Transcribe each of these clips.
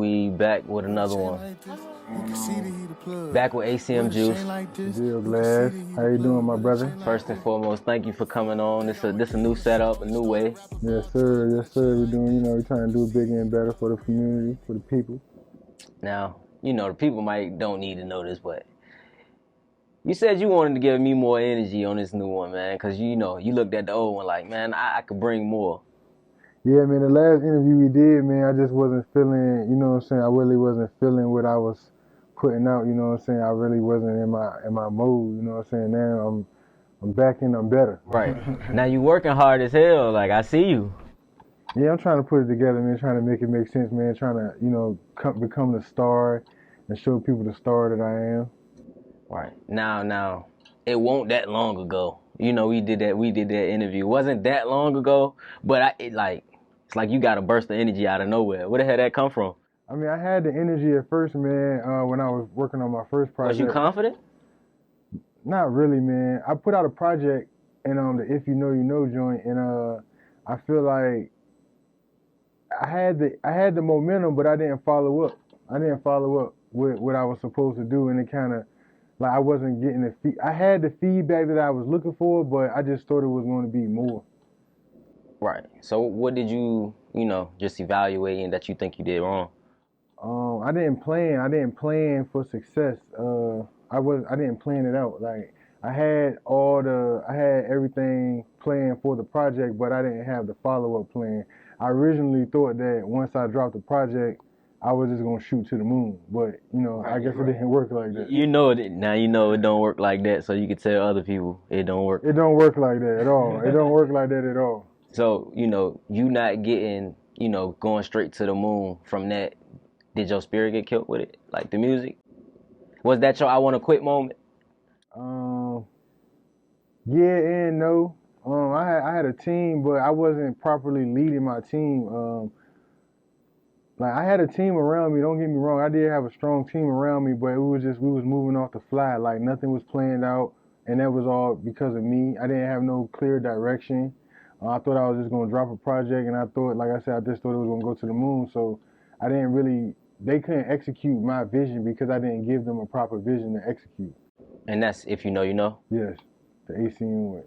We back with another one. Back with ACM Juice. Deal, Glass. How you doing, my brother? First and foremost, thank you for coming on. This a new setup, a new way. Yes, sir. Yes, sir. We're doing, we're trying to do bigger and better for the community, for the people. Now, the people don't need to know this, but you said you wanted to give me more energy on this new one, man, because you looked at the old one like, man, I could bring more. Yeah, man, the last interview we did, man, I just wasn't feeling, I really wasn't feeling what I was putting out, I really wasn't in my mode, Now I'm back and I'm better. Right. Now you working hard as hell, like I see you. Yeah, I'm trying to put it together, man, trying to make it make sense, man, trying to, become the star and show people the star that I am. Right. Now, it won't that long ago. We did that interview. It wasn't that long ago, but it's like you got a burst of energy out of nowhere. Where the hell that come from? I mean, I had the energy at first, man, when I was working on my first project. Was you confident? Not really, man. I put out a project and the If You Know You Know joint, and I feel like I had the momentum, but I didn't follow up. I didn't follow up with what I was supposed to do, and it kind of like I wasn't getting I had the feedback that I was looking for, but I just thought it was going to be more. Right. So what did you, just evaluating that you think you did wrong? I didn't plan for success. I didn't plan it out. Like I had everything planned for the project, but I didn't have the follow-up plan. I originally thought that once I dropped the project, I was just gonna shoot to the moon. But I guess it didn't work like that. It don't work like that. So you can tell other people it don't work. It don't work like that at all. It don't work like that at all. So you not getting going straight to the moon from that. Did your spirit get killed with it? Like the music? Was that your I want to quit moment? Yeah and no. I had a team, but I wasn't properly leading my team. Like I had a team around me. Don't get me wrong. I did have a strong team around me, but we was moving off the fly. Like nothing was planned out, and that was all because of me. I didn't have no clear direction. I thought I was just gonna drop a project, and I thought, like I said, I just thought it was gonna go to the moon. So I didn't really. They couldn't execute my vision because I didn't give them a proper vision to execute. And that's If You Know You Know? Yes, the ACM way.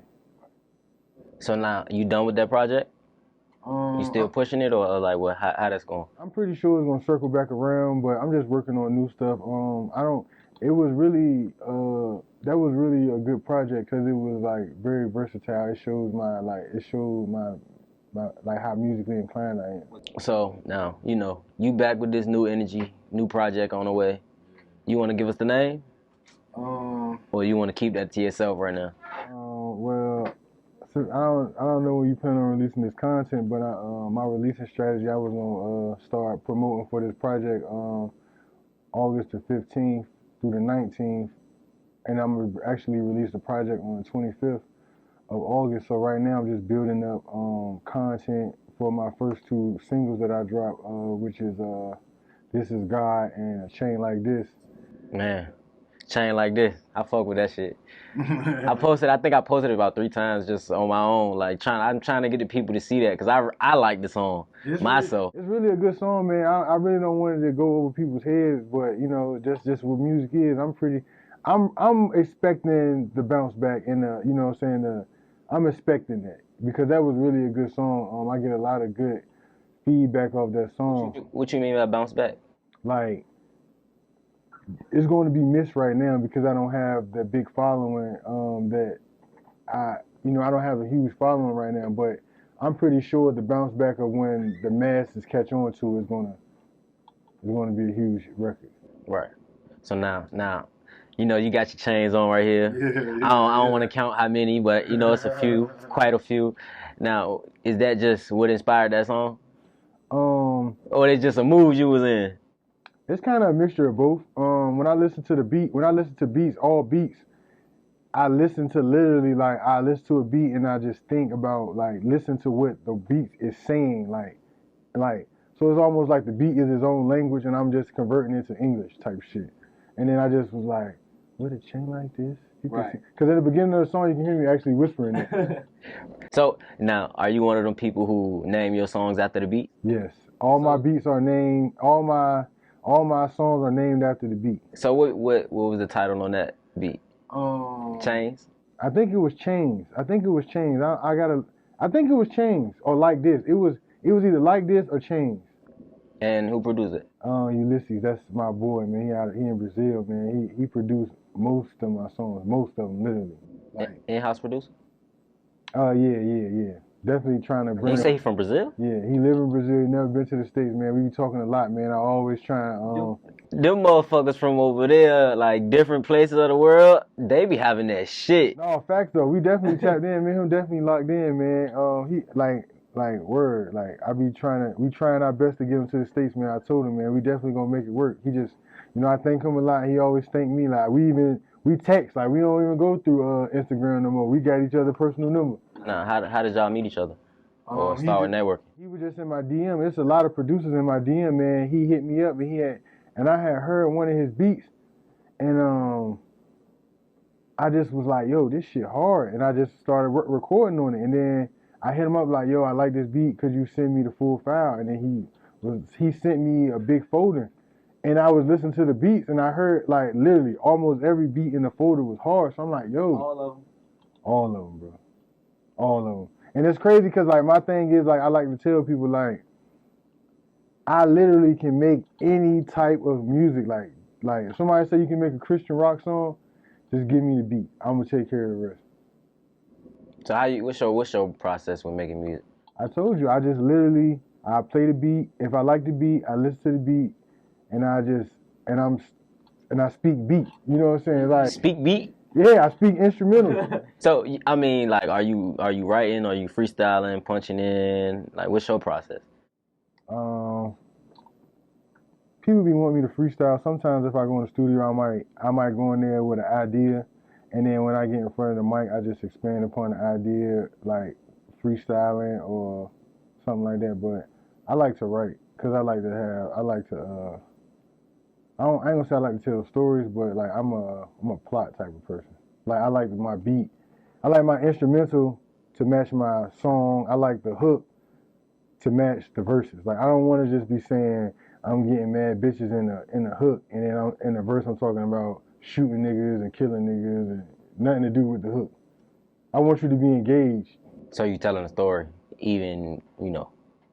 So now, you done with that project? You still pushing it, or like what? How that's going? I'm pretty sure it's gonna circle back around, but I'm just working on new stuff. It was really that was really a good project because it was like very versatile. It showed my like how musically inclined I am. So now you back with this new energy, new project on the way. You want to give us the name, or you want to keep that to yourself right now? Well, so I don't know when you plan on releasing this content, but my releasing strategy, I was gonna start promoting for this project August the 15th through the 19th, and I'm gonna actually release the project on the 25th of August. So right now I'm just building up content for my first two singles that I dropped, which is This Is God and A Chain Like This. Man, Chain Like This, I fuck with that shit. I think I posted it about 3 times just on my own, like I'm trying to get the people to see that because I like the song myself. It's really a good song, man. I really don't want it to go over people's heads, but just what music is, I'm expecting the bounce back and I'm expecting that because that was really a good song. I get a lot of good feedback off that song. What you mean by bounce back? Like, it's going to be missed right now because I don't have the big following that I don't have a huge following right now, but I'm pretty sure the bounce back of when the masses catch on to is going to be a huge record. Right. So now you got your chains on right here. I don't want to count how many, but it's a few, quite a few. Now, is that just what inspired that song? Or it's just a mood you was in? It's kind of a mixture of both. When I listen to beats, all beats, I listen to literally like I listen to a beat and I just think about like listen to what the beat is saying, like so it's almost like the beat is its own language and I'm just converting it to English type shit. And then I just was like, what a chain like this? Right. Because at the beginning of the song, you can hear me actually whispering it. So now, are you one of them people who name your songs after the beat? Yes, All my beats are named. All my songs are named after the beat. So what was the title on that beat? Chains. I think it was Chains. I think it was Chains. I think it was Chains or Like This. It was either Like This or Chains. And who produced it? Ulysses. That's my boy, man. He in Brazil, man. He produced most of my songs. Most of them, literally. Like, in-house producer? Yeah. Definitely trying to bring. You say he from Brazil? Yeah, he live in Brazil. He never been to the States, man. We be talking a lot, man. I always try. Them motherfuckers from over there, like different places of the world, they be having that shit. No, facts though. We definitely tapped in, man. Him definitely locked in, man. He like word. Like we trying our best to get him to the States, man. I told him, man, we definitely gonna make it work. He just, I thank him a lot. He always thank me. Like we text. Like we don't even go through Instagram no more. We got each other personal number. Nah, how did y'all meet each other? Or start with networking? He was just in my DM. There's a lot of producers in my DM, man. He hit me up and I had heard one of his beats, and I just was like, yo, this shit hard, and I just started recording on it, and then I hit him up like, yo, I like this beat, could you send me the full file? And then he sent me a big folder, and I was listening to the beats, and I heard like literally almost every beat in the folder was hard. So I'm like, yo, all of them, bro, all of them. And it's crazy because like my thing is like I like to tell people like I literally can make any type of music. Like if somebody say you can make a Christian rock song, just give me the beat. I'm gonna take care of the rest. So what's your process with making music? I told you, I just literally I play the beat. If I like the beat, I listen to the beat, and I speak beat. You know what I'm saying? Like speak beat. Yeah, I speak instrumental. So I mean, like, are you writing? Are you freestyling, punching in? Like, what's your process? People be wanting me to freestyle. Sometimes if I go in the studio, I might go in there with an idea, and then when I get in front of the mic, I just expand upon the idea, like freestyling or something like that. But I like to write because I ain't gonna say I like to tell stories, but like I'm a plot type of person. Like I like my beat, I like my instrumental to match my song. I like the hook to match the verses. Like I don't want to just be saying I'm getting mad bitches in the hook, and then in the verse I'm talking about shooting niggas and killing niggas and nothing to do with the hook. I want you to be engaged. So you telling a story, even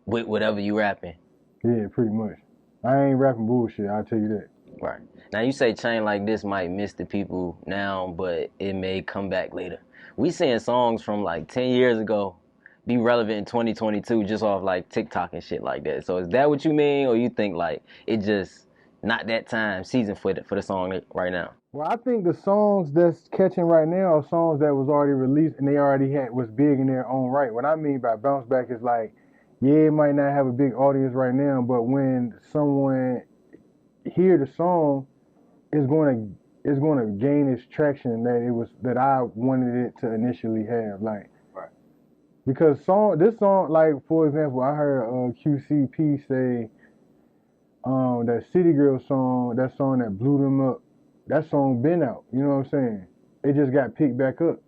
with whatever you rapping. Yeah, pretty much. I ain't rapping bullshit, I'll tell you that. Right. Now you say Chain Like This might miss the people now, but it may come back later. We seeing songs from like 10 years ago be relevant in 2022 just off like TikTok and shit like that. So is that what you mean, or you think like it just not that season for the song right now? Well, I think the songs that's catching right now are songs that was already released and they already was big in their own right. What I mean by bounce back is like, yeah, it might not have a big audience right now, but when someone hear the song, it's going to gain its traction that I wanted it to initially have. Like, right. Because this song, like for example, I heard QCP say that City Girl song, that song that blew them up, that song been out. You know what I'm saying? It just got picked back up.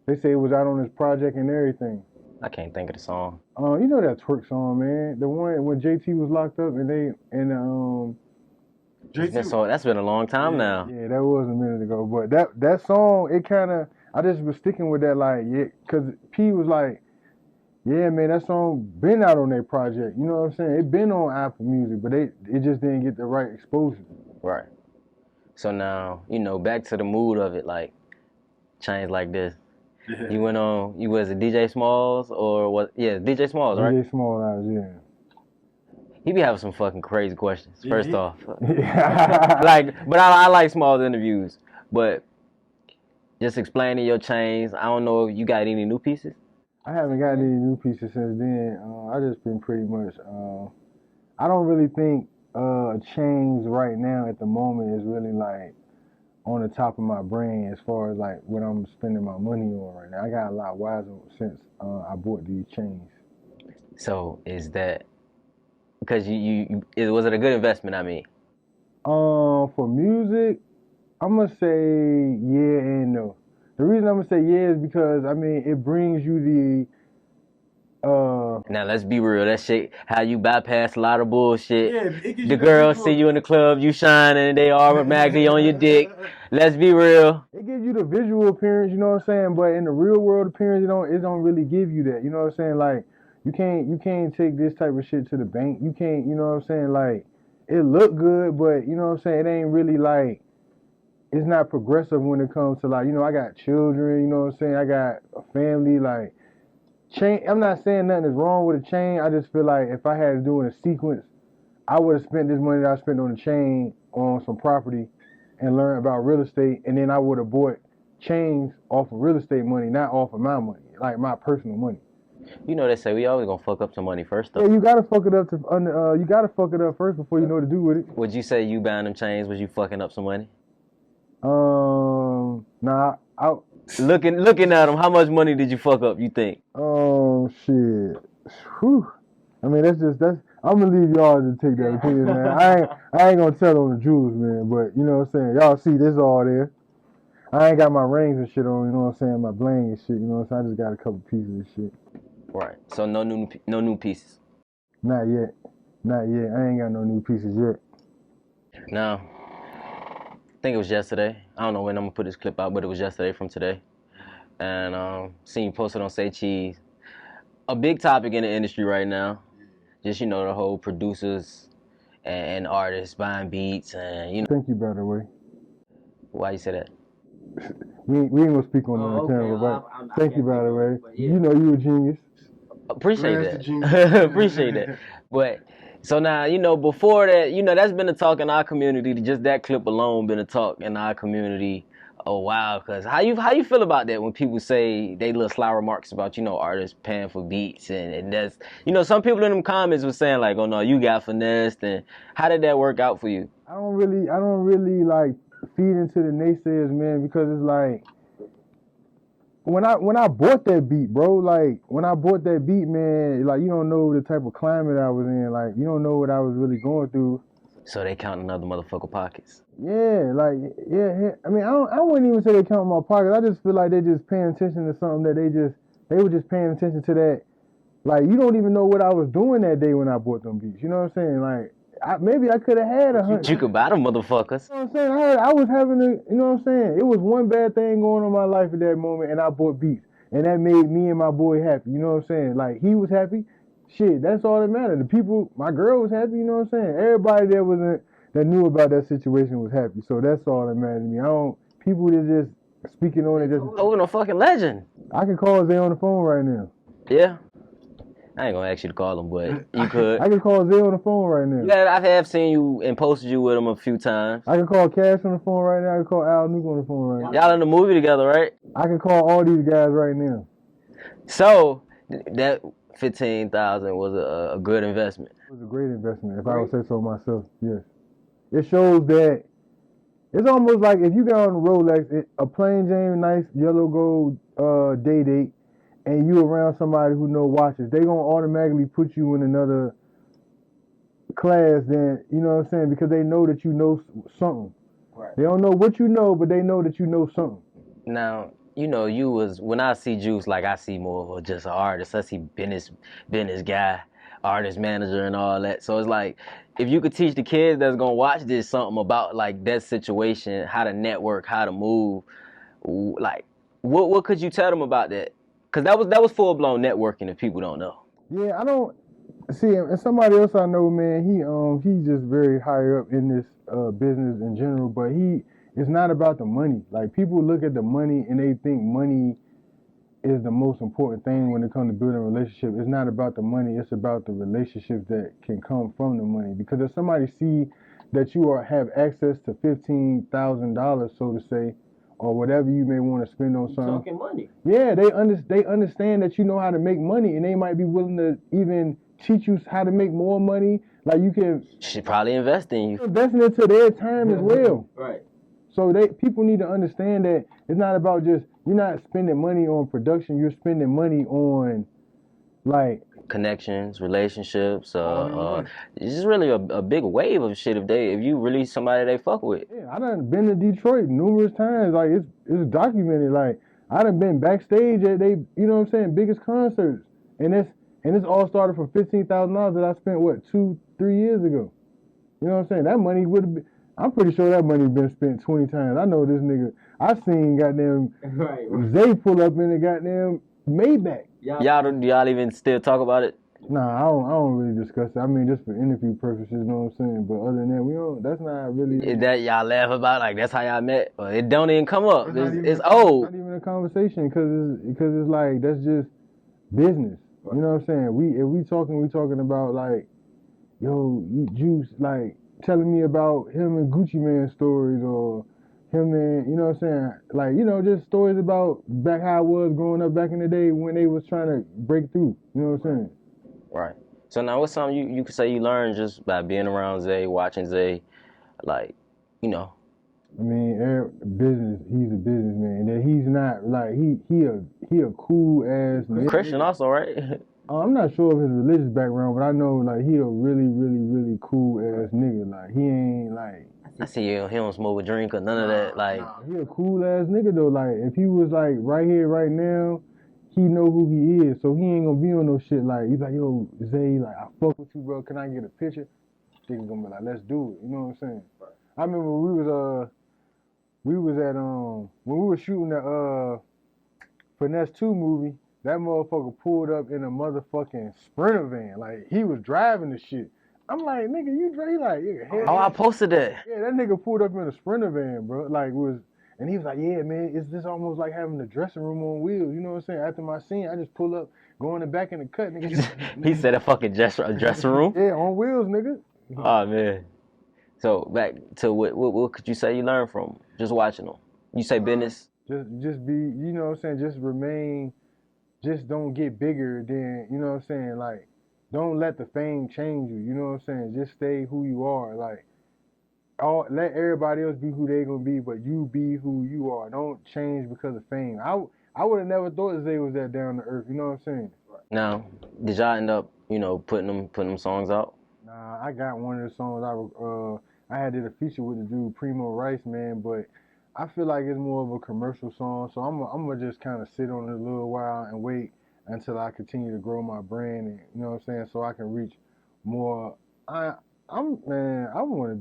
They say it was out on this project and everything. I can't think of the song. You know that twerk song, man. The one when JT was locked up and that's been a long time now. Yeah, that was a minute ago. But that song, it kind of, I just was sticking with that, like, yeah, because P was like, yeah, man, that song been out on their project. You know what I'm saying? It been on Apple Music, but it just didn't get the right exposure. Right. So now, back to the mood of it, like, Chains Like This. Yeah. You was a DJ Smalls or what? Yeah, DJ Smalls, right? DJ Smalls, yeah. He be having some fucking crazy questions, first off. But I like Smalls interviews. But just explaining your chains, I don't know if you got any new pieces? I haven't got any new pieces since then. I just been pretty much, I don't really think chains right now at the moment is really like on the top of my brain as far as like what I'm spending my money on right now. I got a lot wiser since I bought these chains. So is that because was it a good investment? I mean, for music, I'm gonna say yeah and no. The reason I'm gonna say yeah is because I mean it brings you Now let's be real. That shit, how you bypass a lot of bullshit. Yeah, it gives The you girls see you in the club, you shining, they automatically on your dick. Let's be real. It gives you the visual appearance, you know what I'm saying? But in the real world appearance, it don't really give you that. You know what I'm saying? Like you can't take this type of shit to the bank. You can't, you know what I'm saying? Like it look good, but you know what I'm saying? It ain't really like it's not progressive when it comes to like, I got children, you know what I'm saying? I got a family, like chain. I'm not saying nothing is wrong with a chain. I just feel like if I had to do it in a sequence, I would have spent this money that I spent on the chain on some property and learned about real estate, and then I would have bought chains off of real estate money, not off of my money, like my personal money. You know they say we always gonna fuck up some money first though. Yeah, you gotta fuck it up you gotta fuck it up first before you know what to do with it. Would you say you buying them chains? Was you fucking up some money? Nah, Looking at them, how much money did you fuck up? You think? Shit. Whew. I mean, I'm gonna leave y'all to take that opinion, man. I ain't gonna tell on the jewels, man. But you know what I'm saying. Y'all see this all there. I ain't got my rings and shit on. You know what I'm saying. My bling and shit. You know what I'm saying. I just got a couple pieces of shit. Right. So no new pieces. Not yet. I ain't got no new pieces yet. No. I think it was yesterday. I don't know when I'm gonna put this clip out, but it was yesterday from today. And seen you posted on Say Cheese. A big topic in the industry right now. Just the whole producers and artists buying beats and Thank you, by the way. Why you say that? We ain't gonna speak on the camera, but thank you, by the way. Yeah. You know you a genius. Appreciate that. Appreciate that. But so now, before that, that's been a talk in our community. Just that clip alone been a talk in our community a while. Cause how you feel about that when people say they little sly remarks about, artists paying for beats and that's, some people in them comments were saying like, oh no, you got finessed, and how did that work out for you? I don't really like feed into the naysayers, man, because it's like when I bought that beat, bro, like when I bought that beat, man, like you don't know the type of climate I was in, like you don't know what I was really going through. So they counting other motherfucker pockets. Yeah, like yeah. I mean, I wouldn't even say they count my pockets. I just feel like they just paying attention to something that they were just paying attention to that. Like you don't even know what I was doing that day when I bought them beats. You know what I'm saying? Like maybe I could have had 100. You could buy them motherfuckers. You know what I'm saying? I was having you know what I'm saying? It was one bad thing going on in my life at that moment, and I bought beats. And that made me and my boy happy. You know what I'm saying? Like, he was happy. Shit, that's all that mattered. The people, my girl was happy, you know what I'm saying? Everybody that knew about that situation was happy. So that's all that mattered to me. People that just speaking on it just... Oh, no fucking legend. I can call Zay on the phone right now. Yeah. I ain't gonna ask you to call him, but you could. I can call Zay on the phone right now. Yeah, I have seen you and posted you with him a few times. I can call Cash on the phone right now. I can call Al Nuke on the phone right now. Y'all in the movie together, right? I can call all these guys right now. So that $15,000 was a good investment. It was a great investment, if I would say so myself. Yes. It shows that it's almost like if you got on a Rolex, a plain Jane nice yellow gold day date, and you around somebody who know watches, they gonna automatically put you in another class than, you know what I'm saying, because they know that you know something. Right. They don't know what you know, but they know that you know something. Now, when I see Juice, like I see more of just an artist. I see business guy, artist manager and all that. So it's like, if you could teach the kids that's gonna watch this something about like that situation, how to network, how to move, like what could you tell them about that? Because that was full blown networking if people don't know. Yeah, I don't see, and somebody else I know, man, he's just very high up in this business in general, but it's not about the money. Like, people look at the money and they think money is the most important thing when it comes to building a relationship. It's not about the money, it's about the relationships that can come from the money. Because if somebody see that you have access to $15,000, so to say, or whatever you may want to spend on something. Talking money. Yeah, they understand that you know how to make money, and they might be willing to even teach you how to make more money. Like, you can... Should probably invest in you. Investing into their time as well. Right. So people need to understand that it's not about just, you're not spending money on production, you're spending money on, like... connections, relationships, it's just really a big wave of shit if you release somebody they fuck with. Yeah, I done been to Detroit numerous times. Like, it's documented. Like, I done been backstage at you know what I'm saying, biggest concerts. And And this all started from $15,000 that I spent, what, 2-3 years ago. You know what I'm saying? That money would have been, I'm pretty sure that money been spent 20 times. I know this nigga, I seen goddamn Zay pull up in the goddamn Maybach. Y'all even still talk about it? Nah, I don't really discuss it. I mean, just for interview purposes, you know what I'm saying? But other than that, we don't, that's not really. Is that y'all laugh about, like, that's how y'all met? Or it don't even come up. It's old. Not even a conversation, because it's like, that's just business. You know what I'm saying? If we talking about, like, yo, Juice, like, telling me about him and Gucci Mane stories, or him and, you know what I'm saying? Like, you know, just stories about back how I was growing up back in the day when they was trying to break through. You know what I'm saying? Right. So now what's something you could say you learned just by being around Zay, watching Zay, like, you know? I mean, business. He's a businessman. That he's not like he a cool ass nigga. Christian also, right? I'm not sure of his religious background, but I know like he a really, really, really cool ass nigga. Like he ain't like. I see he don't smoke a drink or none of that. Like he a cool ass nigga though. Like if he was like right here, right now, he know who he is. So he ain't gonna be on no shit like he's like, yo, Zay, like I fuck with you, bro. Can I get a picture? Niggas gonna be like, let's do it. You know what I'm saying? I remember we was at when we were shooting the Finesse 2 movie, that motherfucker pulled up in a motherfucking Sprinter van. Like he was driving the shit. I'm like, nigga, you drive? He like, yeah. Oh, I posted that. Yeah, that nigga pulled up in a Sprinter van, bro. Like and he was like, yeah, man, it's just almost like having the dressing room on wheels. You know what I'm saying? After my scene, I just pull up, go in the back in the cut, nigga. He said a fucking dressing room? Yeah, on wheels, nigga. Oh man. So back to what could you say you learned from just watching them? You say business? Just be, you know what I'm saying, just remain, just don't get bigger than, you know what I'm saying, like, don't let the fame change you, you know what I'm saying, just stay who you are, like, let everybody else be who they gonna be, but you be who you are, don't change because of fame. I would have never thought Zay was that down to earth, you know what I'm saying? Now, did y'all end up, you know, putting them songs out? Nah, I got one of the songs, I had did a feature with the dude, Primo Rice, man, but I feel like it's more of a commercial song, so I'm gonna just kind of sit on it a little while and wait until I continue to grow my brand, and you know what I'm saying, so I can reach more. I want to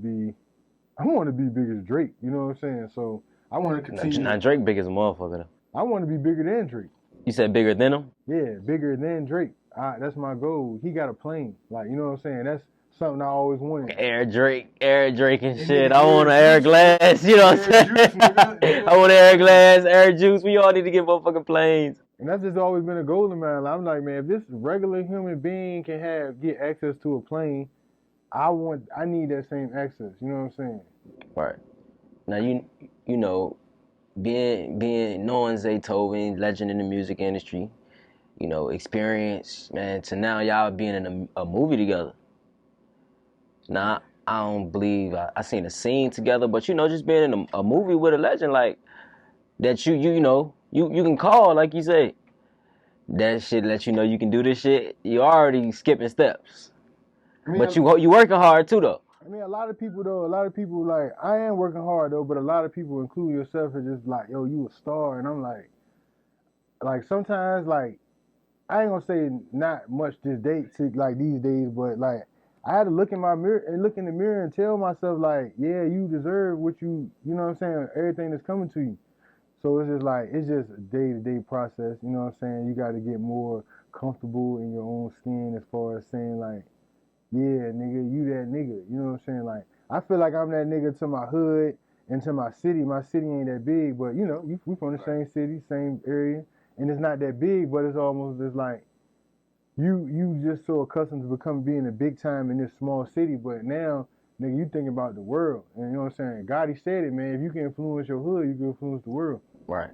be big as Drake, you know what I'm saying? So I want to continue. Now Drake big as a motherfucker though. I want to be bigger than Drake. You said bigger than him? Yeah, bigger than Drake. That's my goal. He got a plane, like you know what I'm saying. That's something I always wanted. Air Drake and shit. I want an Air Glass, you know what I'm saying? I want Air Glass, Air Juice. We all need to get motherfucking planes. And that's just always been a goal of mine. I'm like, man, if this regular human being can get access to a plane, I need that same access. You know what I'm saying? Right. Now you know, knowing Zaytoven, legend in the music industry, you know, experience, man, to now y'all being in a movie together. Now, I don't believe I seen a scene together, but you know, just being in a movie with a legend like that, you know, you can call, like you say, that shit let you know you can do this shit. You already skipping steps, I mean, but you working hard too though. I mean, a lot of people like, I am working hard though, but a lot of people, including yourself, are just like, yo, you a star, and I'm like sometimes like I ain't gonna say not much these days, but like. I had to look in the mirror and tell myself like, yeah, you deserve what you know what I'm saying, everything that's coming to you. So it's just a day-to-day process, you know what I'm saying? You got to get more comfortable in your own skin as far as saying like, yeah, nigga, you that nigga, you know what I'm saying? Like, I feel like I'm that nigga to my hood and to my city. My city ain't that big, but you know, we from the same city, same area, and it's not that big, but it's almost just like, you just so accustomed to being a big time in this small city, but now, nigga, you think about the world. And you know what I'm saying? Gotti said it, man. If you can influence your hood, you can influence the world. Right.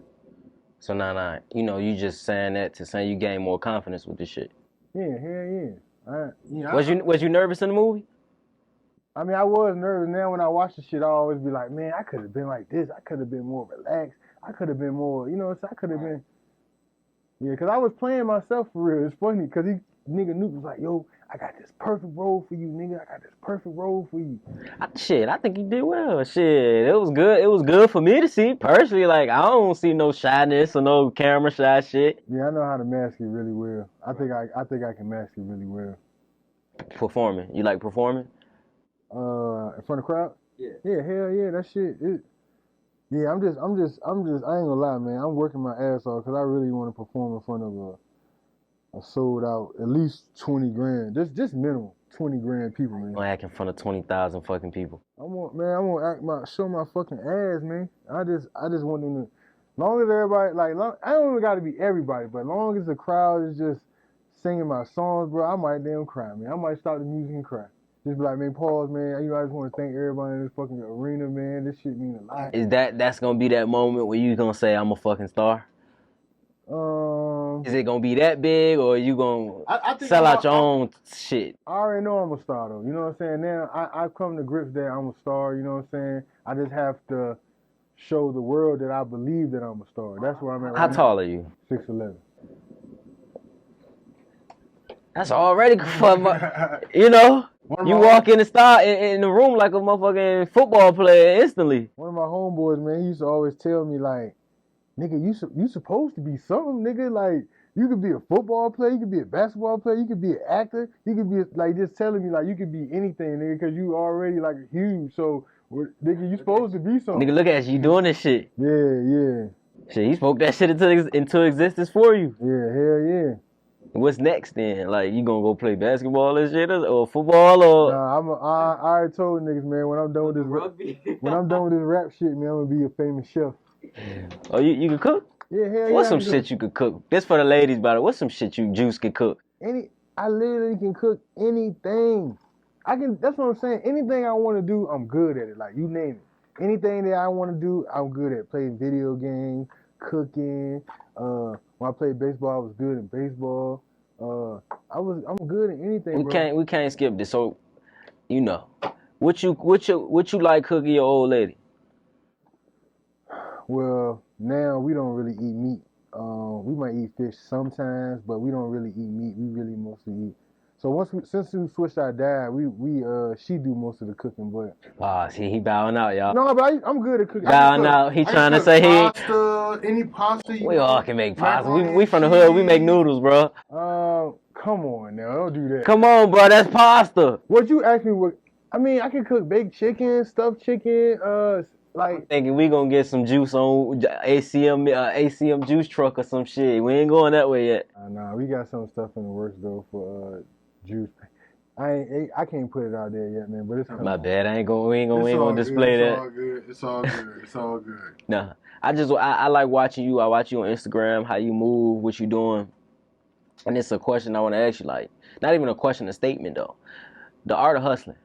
So now, you know, you just saying that to say you gain more confidence with this shit. Yeah, hell yeah. Was you nervous in the movie? I mean, I was nervous. Now when I watch the shit, I always be like, man, I could have been like this. I could have been more relaxed. I could have been more, you know, I could have been. Yeah, because I was playing myself for real. It's funny because nigga Nuke was like, yo, I got this perfect role for you, nigga. I got this perfect role for you. I think he did well. Shit, it was good. It was good for me to see personally. Like, I don't see no shyness or no camera shy shit. Yeah, I know how to mask it really well. I think I can mask it really well. Performing, you like performing? In front of crowd? Yeah, hell yeah, that shit. Yeah, I ain't gonna lie, man. I'm working my ass off because I really want to perform in front of a sold out at least 20 grand. Just minimum 20 grand people, man. Gonna act in front of 20,000 fucking people. I want show my fucking ass, man. I just want them to, long as everybody I don't even gotta be everybody, but long as the crowd is just singing my songs, bro, I might damn cry, man. I might stop the music and cry. Just be like, man, pause, man. I just want to thank everybody in this fucking arena, man. This shit mean a lot. Is that's gonna be that moment where you gonna say I'm a fucking star? Is it gonna be that big, or you gonna sell out your own shit? I already know I'm a star, though. You know what I'm saying? Now, I've come to grips that I'm a star, you know what I'm saying? I just have to show the world that I believe that I'm a star. That's where I'm at right now. How tall are you? 6'11". That's already you know. You walk in the room like a motherfucking football player instantly. One of my homeboys, man, he used to always tell me, like, nigga, you supposed to be something, nigga. Like, you could be a football player, you could be a basketball player, you could be an actor, you could be, like, just telling me, like, you could be anything, nigga, because you already, like, huge. So, nigga, you supposed to be something. Nigga, look at you doing this shit. Yeah. Shit, he spoke that shit into existence for you. Yeah, hell yeah. What's next then? Like, you gonna go play basketball and shit, or football, or? Nah, I already told niggas, man, when I'm done with this rap shit, man, I'm gonna be a famous chef. Oh, you can cook? Yeah, hell yeah. What's some shit you could cook? This for the ladies, by the way. What's some shit you Juice can cook? I literally can cook anything. That's what I'm saying. Anything I want to do, I'm good at it. Like, you name it. Anything that I want to do, I'm good at. Playing video games, cooking. When I played baseball, I was good at baseball. I'm good at anything. We can't skip this. So, you know, what you like cooking your old lady? Well, now we don't really eat meat. We might eat fish sometimes, but we don't really eat meat. We really mostly eat. So since we switched our diet, she do most of the cooking, but. See, he bowing out, y'all. No, but I'm good at cooking. Bowing out. He trying to say any pasta. We all can make pasta. We from the hood. We make noodles, bro. Come on now, don't do that. Come on, bro. That's pasta. What you ask me? I can cook baked chicken, stuffed chicken. Like, I'm thinking we gonna get some juice on ACM juice truck or some shit. We ain't going that way yet. Nah, we got some stuff in the works though for juice. I can't put it out there yet, man. But it's coming. My bad. We ain't gonna display that. It's all good. Nah, I like watching you. I watch you on Instagram, how you move, what you doing, and it's a question I want to ask you. Like, not even a question, a statement though. The art of hustling.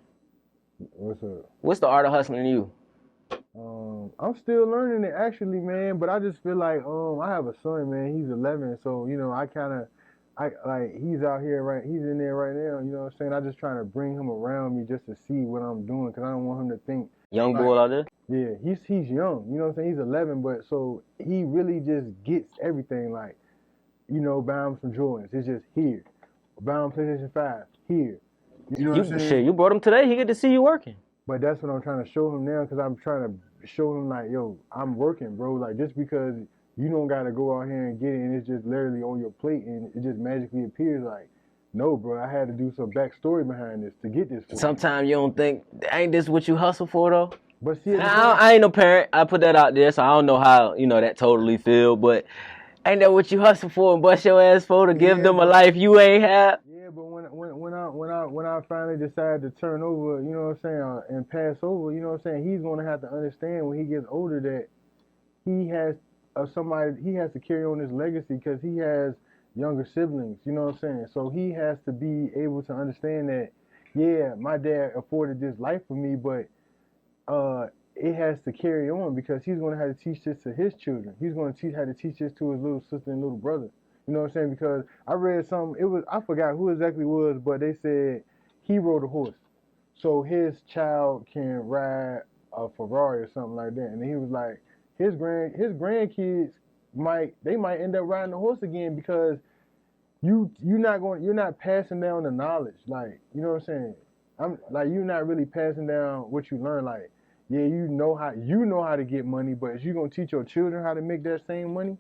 What's up? What's the art of hustling to you? I'm still learning it actually, man, but I just feel like I have a son, man. He's 11, so you know, he's out here he's in there right now, you know what I'm saying? I just trying to bring him around me just to see what I'm doing, because I don't want him to think young boy out there. Yeah, he's young, you know what I'm saying? He's 11, but so he really just gets everything, like, you know, buy him some Jordans, it's just here. Buy him PlayStation 5, here. You know what I'm saying? Shit, you brought him today. He get to see you working. But that's what I'm trying to show him now, because I'm trying to show him, like, yo, I'm working, bro. Like, just because you don't got to go out here and get it and it's just literally on your plate and it just magically appears, like, no, bro, I had to do some backstory behind this to get this. Sometimes you don't think, ain't this what you hustle for, though? But see, I ain't no parent. I put that out there, so I don't know how, you know, that totally feel. But ain't that what you hustle for and bust your ass for to give them a life you ain't have? Yeah, but when I finally decided to turn over, you know what I'm saying, and pass over, you know what I'm saying, he's gonna have to understand when he gets older that he has he has to carry on his legacy, because he has younger siblings, you know what I'm saying? So he has to be able to understand that, yeah, my dad afforded this life for me, but it has to carry on, because he's gonna have to teach this to his children. He's gonna have to teach this to his little sister and little brother. You know what I'm saying? Because I read something, I forgot who exactly it was, but they said he rode a horse, so his child can ride a Ferrari or something like that. And he was like, his grandkids might end up riding the horse again, because you're not passing down the knowledge. Like, you know what I'm saying? I'm like, you're not really passing down what you learn. Like, yeah, you know how to get money, but is you gonna teach your children how to make that same money?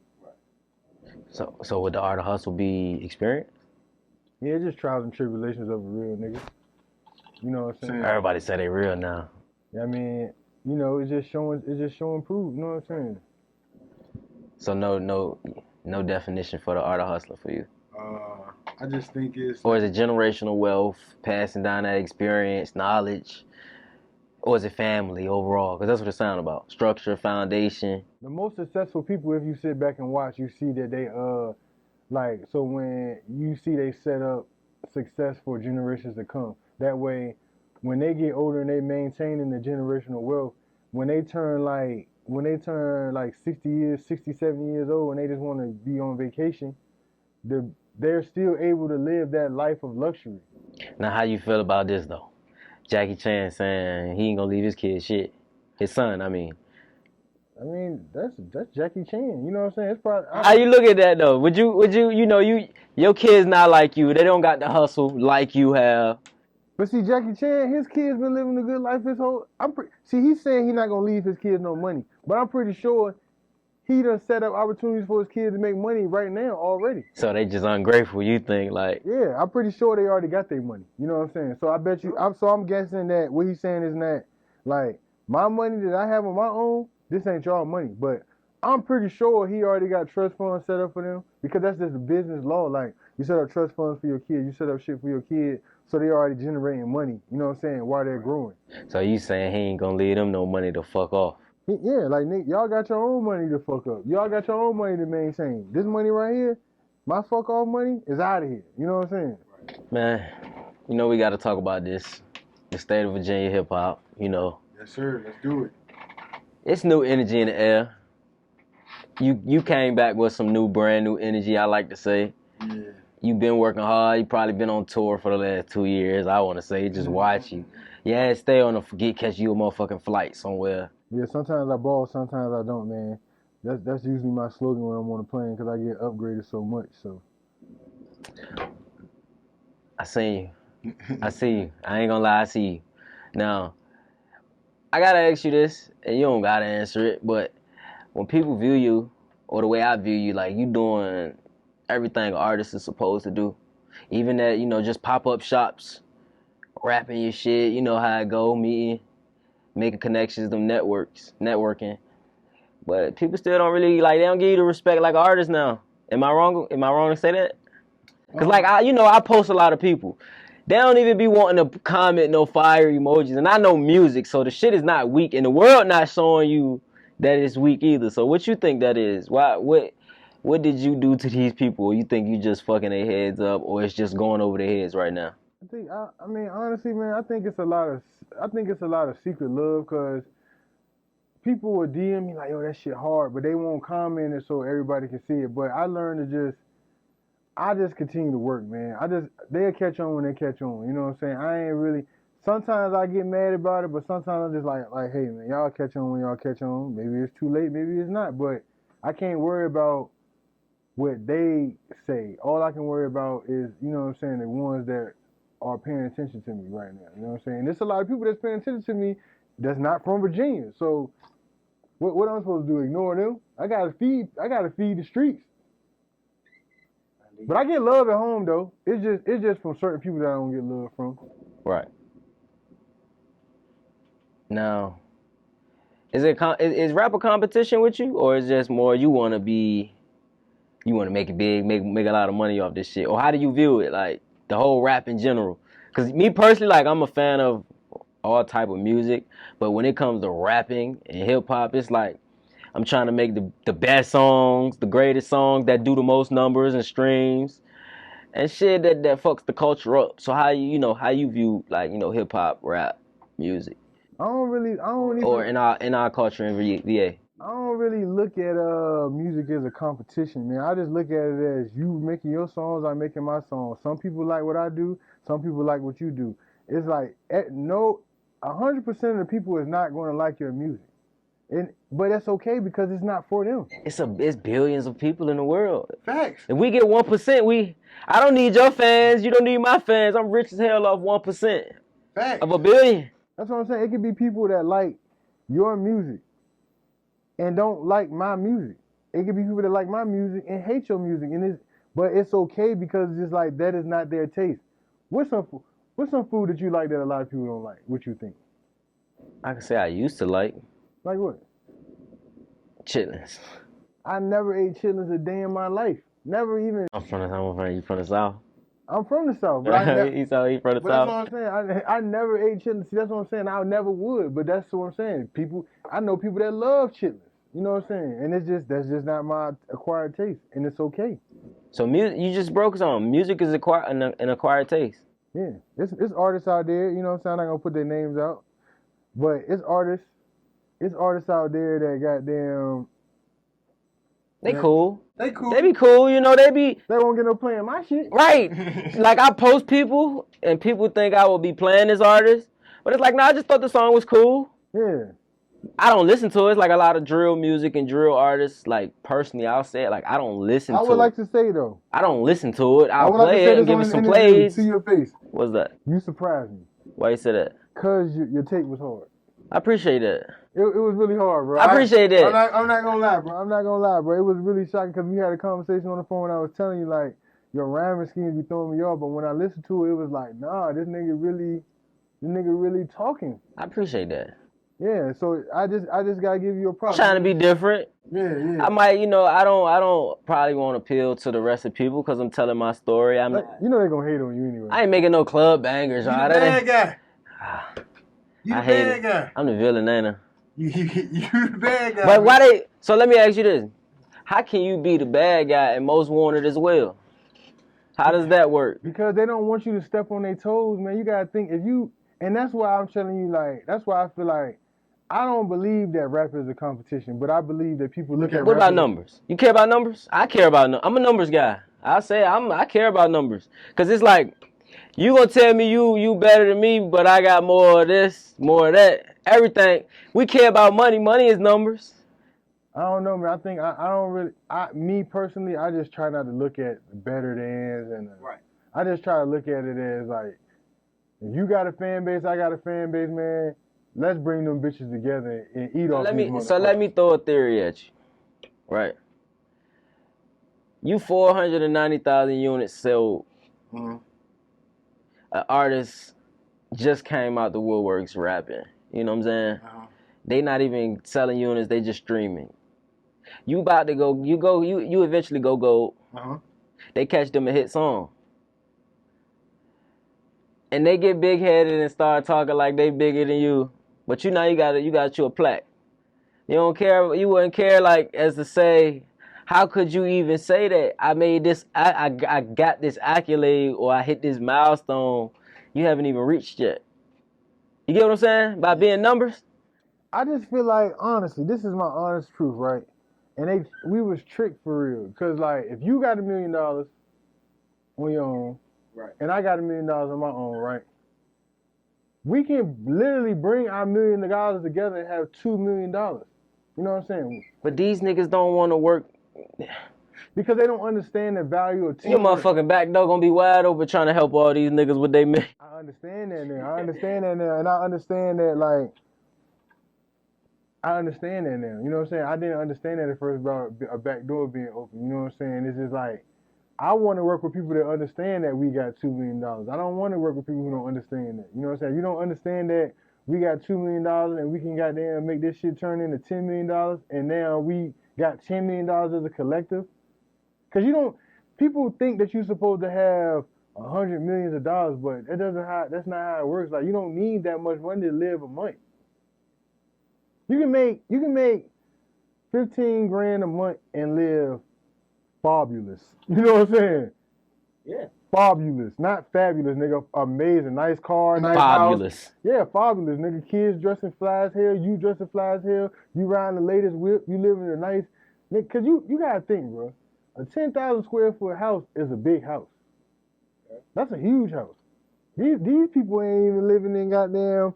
So would the art of hustle be experience? Yeah, it's just trials and tribulations of a real nigga. You know what I'm saying? Everybody say they real now. I mean, you know, it's just showing proof. You know what I'm saying? So no definition for the art of hustling for you. I just think it's. Or is it generational wealth, passing down that experience, knowledge, or is it family overall? Because that's what it sounds about. Structure, foundation. The most successful people, if you sit back and watch, you see that they like, so when you see they set up success for generations to come. That way, when they get older and they maintaining the generational wealth, when they turn like 60 years, 60, 70 years old and they just want to be on vacation, they're still able to live that life of luxury. Now, how you feel about this though? Jackie Chan saying he ain't gonna leave his kid shit. His son, I mean. I mean, that's Jackie Chan. You know what I'm saying? It's probably. How you look at that though? Would you know your kids not like you? They don't got the hustle like you have. But see, Jackie Chan, his kids been living a good life his whole. See, he's saying he's not gonna leave his kids no money, but I'm pretty sure he done set up opportunities for his kids to make money right now already. So they just ungrateful. You think like? Yeah, I'm pretty sure they already got their money. You know what I'm saying? So I bet you. I'm guessing that what he's saying is that like my money that I have on my own, this ain't y'all money, but I'm pretty sure he already got trust funds set up for them because that's just a business law. Like, you set up trust funds for your kid, you set up shit for your kid, so they already generating money. You know what I'm saying? While they're growing. So you saying he ain't gonna leave them no money to fuck off? Yeah, like, Nick, y'all got your own money to fuck up. Y'all got your own money to maintain. This money right here, my fuck off money, is out of here. You know what I'm saying? Man, you know we got to talk about this, the state of Virginia hip hop. You know. Yes, sir. Let's do it. It's new energy in the air. You came back with some brand new energy, I like to say. Yeah. You've been working hard. You probably been on tour for the last 2 years, I want to say. Just watch you. Yeah, stay on catch you a motherfucking flight somewhere. Yeah, sometimes I ball, sometimes I don't, man. That's usually my slogan when I'm on the plane because I get upgraded so much, so. I see you. I see you. I ain't gonna lie, I see you. Now, I gotta ask you this, and you don't gotta answer it, but when people view you, or the way I view you, like you doing everything an artist is supposed to do. Even that, just pop-up shops, rapping your shit, you know how it go, meeting, making connections, them networking. But people still don't really, they don't give you the respect like an artist now. Am I wrong? Am I wrong to say that? Because, I post a lot of people. They don't even be wanting to comment no fire emojis. And I know music, so the shit is not weak. And the world not showing you that it's weak either. So what you think that is? What did you do to these people? Or you think you just fucking their heads up, or it's just going over their heads right now? I mean, honestly, man, I think it's a lot of secret love, because people will DM me like, yo, that shit hard, but they won't comment it so everybody can see it. But I learned to I just continue to work, man. They'll catch on when they catch on. You know what I'm saying? I ain't really. Sometimes I get mad about it, but sometimes I'm just like, hey, man, y'all catch on when y'all catch on. Maybe it's too late, maybe it's not. But I can't worry about what they say. All I can worry about is, you know what I'm saying, the ones that are paying attention to me right now. You know what I'm saying? There's a lot of people that's paying attention to me that's not from Virginia. So what I'm supposed to do? Ignore them? I gotta feed the streets. But I get love at home though. It's just from certain people that I don't get love from. Right. Now, is rap a competition with you, or is it just more you want to make it big, make a lot of money off this shit? Or how do you view it, like the whole rap in general? Because me personally, like, I'm a fan of all type of music, but when it comes to rapping and hip hop, it's like I'm trying to make the best songs, the greatest songs that do the most numbers and streams and shit that fucks the culture up. So how you view, like, hip hop, rap, music? I don't even. Or in our culture in VA. I don't really look at music as a competition, man. I just look at it as you making your songs, I'm making my songs. Some people like what I do, some people like what you do. It's like 100% of the people is not going to like your music. But that's okay because it's not for them. It's billions of people in the world. Facts. If we get 1%, I don't need your fans. You don't need my fans. I'm rich as hell off 1% Facts. of a billion. That's what I'm saying. It could be people that like your music and don't like my music. It could be people that like my music and hate your music, but it's okay because it's just like that is not their taste. What's some food that you like that a lot of people don't like? What you think? I can say I used to like Like what? chitlins. I never ate chitlins a day in my life. Never even. I'm from you from the South. I'm from the South, but I never. He from the But South. that's what I'm saying. I never ate chitlins. See, that's what I'm saying. I never would, but that's what I'm saying. I know people that love chitlins. You know what I'm saying? And that's just not my acquired taste, and it's okay. So music, you just broke us on. Music is an acquired taste. Yeah, it's artists out there. You know what I'm saying? I'm not gonna put their names out, but it's artists out there that goddamn. They cool. They cool. They be cool. You know, They won't get no playing my shit. right. Like I post people, and people think I will be playing this artist, but it's like, nah, I just thought the song was cool. Yeah. I don't listen to it. It's like a lot of drill music and drill artists. Like personally, I'll say it. Like I don't listen to it. I would like to say though. I don't listen to it. I'll would like play to say it and this give on it an some interview plays. to your face. What's that? You surprised me. Why you say that? Cause your tape was hard. I appreciate that. It was really hard, bro. I appreciate that. I'm not gonna lie, bro. I'm not gonna lie, bro. It was really shocking because we had a conversation on the phone and I was telling you like your rhyming schemes be throwing me off, but when I listened to it, it was like, nah, this nigga really talking. I appreciate that. Yeah, so I just gotta give you a problem. Trying to be different. Yeah. I might, I don't probably want to appeal to the rest of people because I'm telling my story. You know they're gonna hate on you anyway. I ain't making no club bangers. You the Y'all. bad guy. You I the hate bad it. guy. I'm the villain, ain't I? You the bad guy. But why so let me ask you this. How can you be the bad guy and most wanted as well? How does that work? Because they don't want you to step on their toes, man. You gotta think and that's why I'm telling you, like, that's why I feel like I don't believe that rap is a competition, but I believe that people look at What rap about numbers? You care about numbers? I care about numbers. I'm a numbers guy. I say I care about numbers. Cause it's like, you gonna tell me you better than me, but I got more of this, more of that, everything. We care about money. Money is numbers. I don't know, man. I think I don't really. Me personally, I just try not to look at the better thans and Right. I just try to look at it as like, if you got a fan base, I got a fan base, man. Let's bring them bitches together and eat off these motherfuckers. So let me throw a theory at you, right? You 490,000 units sold. Mm-hmm. An artist just came out the woodworks rapping. You know what I'm saying? Uh-huh. They not even selling units. They just streaming. You about to go. You eventually go gold. Uh-huh. They catch them a hit song. And they get big headed and start talking like they bigger than you. But you got you a plaque. You don't care, you wouldn't care like as to say, how could you even say that? I made this, I got this accolade or I hit this milestone you haven't even reached yet. You get what I'm saying? By being numbers? I just feel like, honestly, this is my honest truth, right? And we was tricked for real. Cause like, if you got $1 million on your own, Right. and I got $1 million on my own, right? We can literally bring our $1 million together and have $2 million. You know what I'm saying? But these niggas don't want to work. Because they don't understand the value of Your teamwork. motherfucking back door gonna be wide open trying to help all these niggas with they make. I understand that now. And I understand that, like, I understand that now. You know what I'm saying? I didn't understand that at first about a back door being open. You know what I'm saying? It's just like, I want to work with people that understand that we got $2 million. I don't want to work with people who don't understand that. You know what I'm saying? You don't understand that we got $2 million and we can goddamn make this shit turn into $10 million and now we got $10 million as a collective. Because people think that you're supposed to have $100 million, but that's not how it works. Like, you don't need that much money to live a month. You can make 15 grand a month and live fabulous. You know what I'm saying? Yeah. Fabulous, not fabulous, nigga. Amazing, nice car, nice Fabulous. house. Yeah, fabulous, nigga. Kids dressing fly as hell. You dressing fly as hell. You riding the latest whip. You living in a nice, nigga. Cause you gotta think, bro. A 10,000 square foot house is a big house. That's a huge house. These people ain't even living in goddamn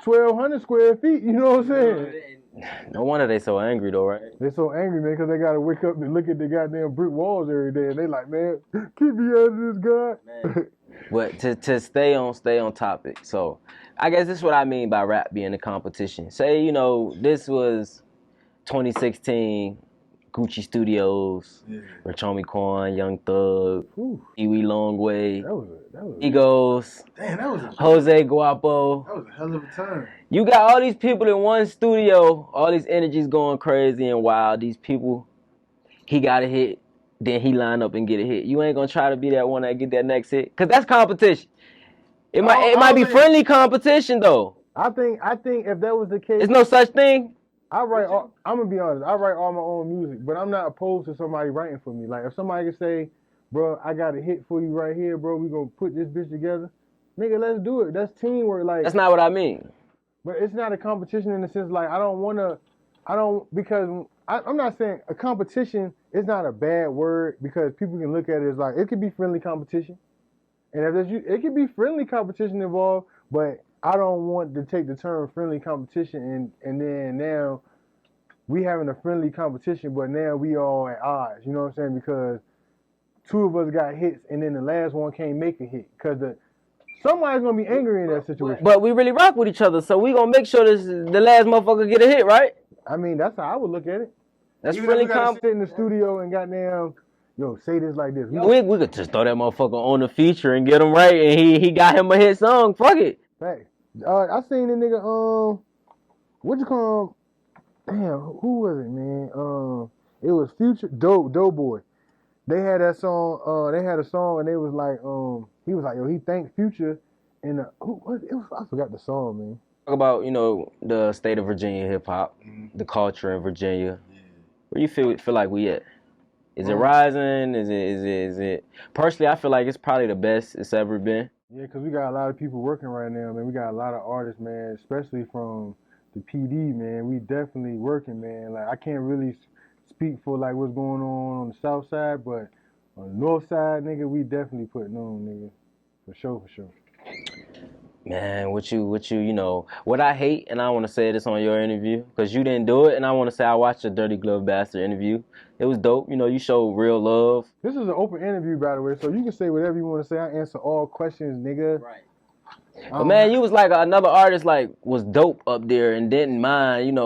1,200 square feet. You know what I'm saying? No wonder they so angry though, right? They're so angry, man, because they gotta wake up and look at the goddamn brick walls every day, and they like, man, keep me out of this, God. But to stay on topic. So I guess this is what I mean by rap being a competition. Say, you know, this was 2016, Gucci Studios, Rich Homie Quan, Young Thug, Pee-wee Longway, That was Egos, Damn, that was a Jose Guapo. That was a hell of a time. You got all these people in one studio, all these energies going crazy and wild. These people, he got a hit, then he line up and get a hit. You ain't gonna try to be that one that get that next hit, cause that's competition. It might be friendly competition though. I think if that was the case, There's no such thing. I'm gonna be honest. I write all my own music, but I'm not opposed to somebody writing for me. Like if somebody can say, "Bro, I got a hit for you right here, bro. We gonna put this bitch together." Nigga, let's do it. That's teamwork. Like That's not what I mean. But it's not a competition in the sense like because I'm not saying a competition is not a bad word because people can look at it as like it could be friendly competition, and it could be friendly competition involved, but I don't want to take the term friendly competition and then now we having a friendly competition, but now we all at odds. You know what I'm saying? Because two of us got hits and then the last one can't make a hit because somebody's gonna be angry in that situation. But we really rock with each other, so we gonna make sure the last motherfucker get a hit, right? I mean, that's how I would look at it. That's Even friendly competition. Sit in the studio and goddamn, yo, say this like this. We could just throw that motherfucker on the feature and get him right, and he got him a hit song. Fuck it. Hey, I seen the nigga, what you call him? Damn, who was it, man? It was Future Doughboy. They had that song. They had a song, and they was like, he was like, yo, he thanked Future, and I forgot the song, man. Talk about the state of Virginia hip hop, the culture in Virginia. Where you feel like we at? Is it rising? Is it? Personally, I feel like it's probably the best it's ever been. Yeah, because we got a lot of people working right now, man. We got a lot of artists, man, especially from the PD, man. We definitely working, man. Like, I can't really speak for, like, what's going on the south side, but on the north side, nigga, we definitely putting on, nigga. For sure. Man, what I hate, and I want to say this on your interview, because you didn't do it, and I want to say I watched your Dirty Glove Bastard interview. It was dope. You showed real love. This is an open interview, by the way, so you can say whatever you want to say. I answer all questions, nigga. Right. But man, you was like another artist, like, was dope up there and didn't mind,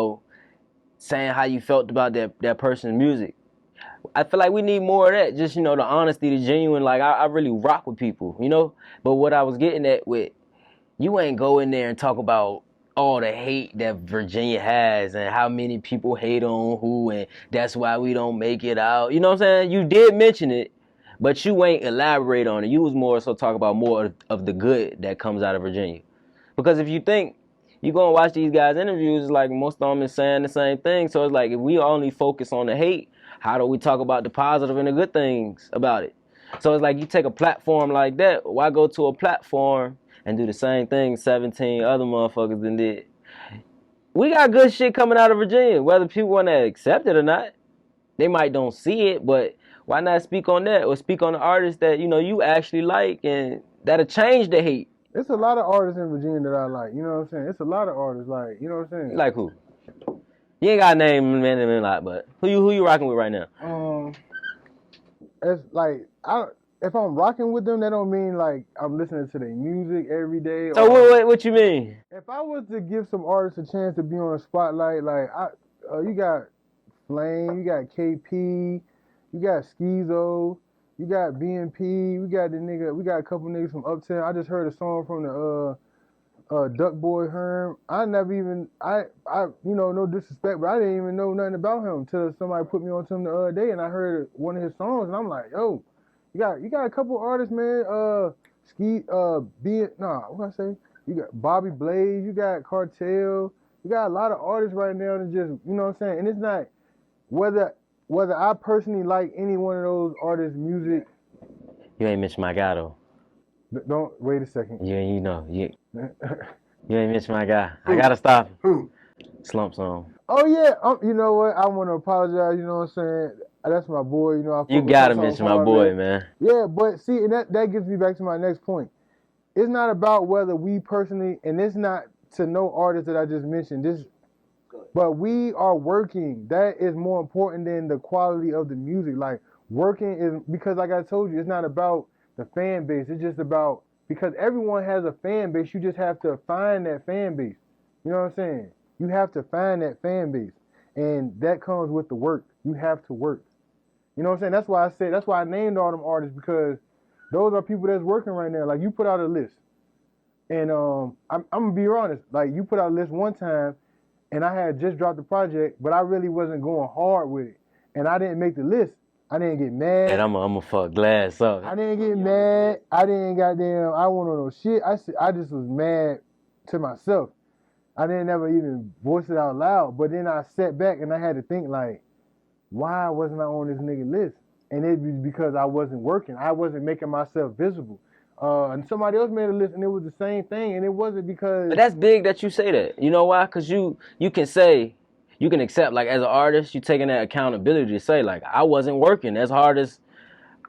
saying how you felt about that person's music. I feel like we need more of that. Just, the honesty, the genuine, like, I really rock with people, But what I was getting at with, you ain't go in there and talk about all the hate that Virginia has and how many people hate on who, and that's why we don't make it out. You know what I'm saying? You did mention it, but you ain't elaborate on it. You was more so talk about more of the good that comes out of Virginia. Because if you think, you go and watch these guys' interviews, it's like most of them is saying the same thing. So it's like if we only focus on the hate, how do we talk about the positive and the good things about it? So it's like you take a platform like that, why go to a platform and do the same thing 17 other motherfuckers done did? We got good shit coming out of Virginia, whether people want to accept it or not. They might don't see it, but why not speak on that or speak on the artists that, you actually like and that'll change the hate? It's a lot of artists in Virginia that I like, you know what I'm saying? It's a lot of artists, like, you know what I'm saying? Like who? You ain't got a name, man, a lot, but who you rocking with right now? It's like, if I'm rocking with them, that don't mean like I'm listening to their music every day. So what you mean? If I was to give some artists a chance to be on a spotlight, like you got Flame, you got KP, you got Skeezo, you got BNP, we got a couple niggas from Uptown. I just heard a song from the Duck Boy Herm. I never even no disrespect, but I didn't even know nothing about him until somebody put me on to him the other day, and I heard one of his songs, and I'm like, yo. You got a couple artists, man. What I say? You got Bobby Blaze. You got Cartel. You got a lot of artists right now that just, you know what I'm saying. And it's not whether I personally like any one of those artists' music. You ain't mentioned my guy though. Don't wait a second. You ain't mentioned my guy. I gotta stop him. Who? Slump Song. Oh yeah. You know what? I want to apologize. You know what I'm saying. That's my boy, You gotta mention my boy, man. Yeah, but see, and that gets me back to my next point. It's not about whether we personally, and it's not to no artist that I just mentioned. But we are working. That is more important than the quality of the music. Like working is because, like I told you, it's not about the fan base. It's just about because everyone has a fan base. You just have to find that fan base. You know what I'm saying? You have to find that fan base, and that comes with the work. You have to work. You know what I'm saying? That's why I said. That's why I named all them artists because those are people that's working right now. Like you put out a list, and I'm gonna be honest. Like you put out a list one time. And I had just dropped the project, but I really wasn't going hard with it. And I didn't make the list. I didn't get mad. And I'm a fuck Glass up. I didn't get mad. I didn't goddamn, I want no shit. I just was mad to myself. I didn't ever even voice it out loud. But then I sat back and I had to think like, why wasn't I on this nigga list? And it was because I wasn't working. I wasn't making myself visible. And somebody else made a list and it was the same thing. And it wasn't because... But that's big that you say that. You know why? Because you can say, you can accept, like, as an artist, you taking that accountability to say, like, I wasn't working as hard as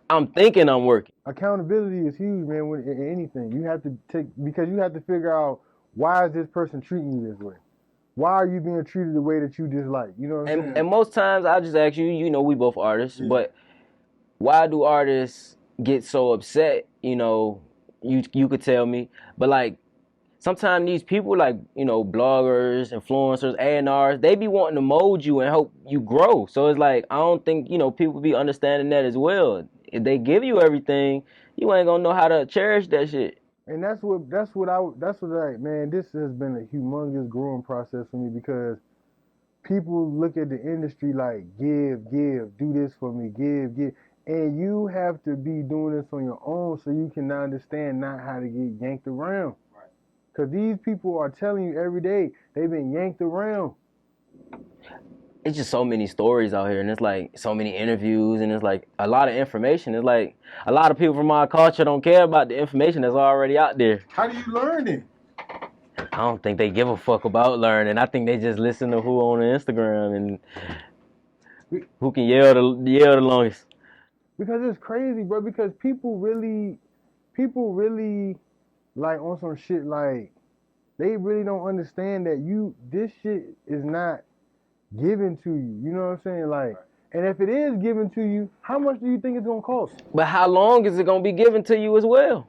I'm thinking I'm working. Accountability is huge, man, in anything. You have to because you have to figure out, why is this person treating you this way? Why are you being treated the way that you dislike? You know what I'm saying? And most times, I'll just ask you, you know, we both artists, but why do artists get so upset? You know, you could tell me, but like sometimes these people, like, you know, bloggers, influencers, A&Rs, they be wanting to mold you and hope you grow. So it's like, I don't think, you know, people be understanding that as well. If they give you everything, you ain't gonna know how to cherish that shit. And that's what man, this has been a humongous growing process for me because people look at the industry like, give, do this for me, give. And you have to be doing this on your own so you can understand not how to get yanked around. Right. Because these people are telling you every day they've been yanked around. It's just so many stories out here, and it's like so many interviews, and it's like a lot of information. It's like a lot of people from our culture don't care about the information that's already out there. How do you learn it? I don't think they give a fuck about learning. I think they just listen to who on Instagram and who can yell the longest. Because it's crazy, bro. Because people really, like on some shit like they really don't understand that this shit is not given to you. You know what I'm saying? Like, and if it is given to you, how much do you think it's gonna cost? But how long is it gonna be given to you as well?